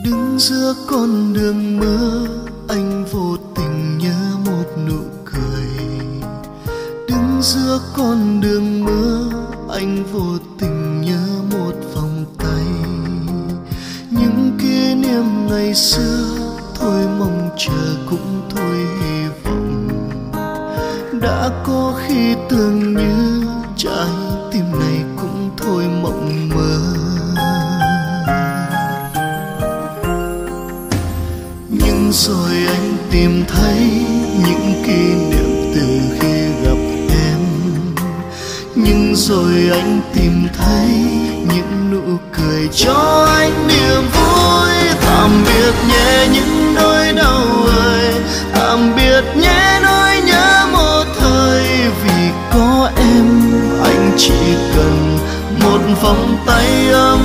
Đứng giữa con đường mưa, anh vô tình nhớ một nụ cười. Đứng giữa con đường mưa, anh vô tình nhớ một vòng tay. Những kỷ niệm ngày xưa thôi mong chờ cũng thôi hy vọng. Đã có khi tưởng như trái tim này cũng thôi mộng mơ. Nhưng rồi anh tìm thấy những kỷ niệm từ khi gặp em. Nhưng rồi anh tìm thấy những nụ cười cho anh niềm vui. Tạm biệt nhé những nỗi đau ơi, tạm biệt nhé nỗi nhớ một thời. Vì có em anh chỉ cần một vòng tay ấm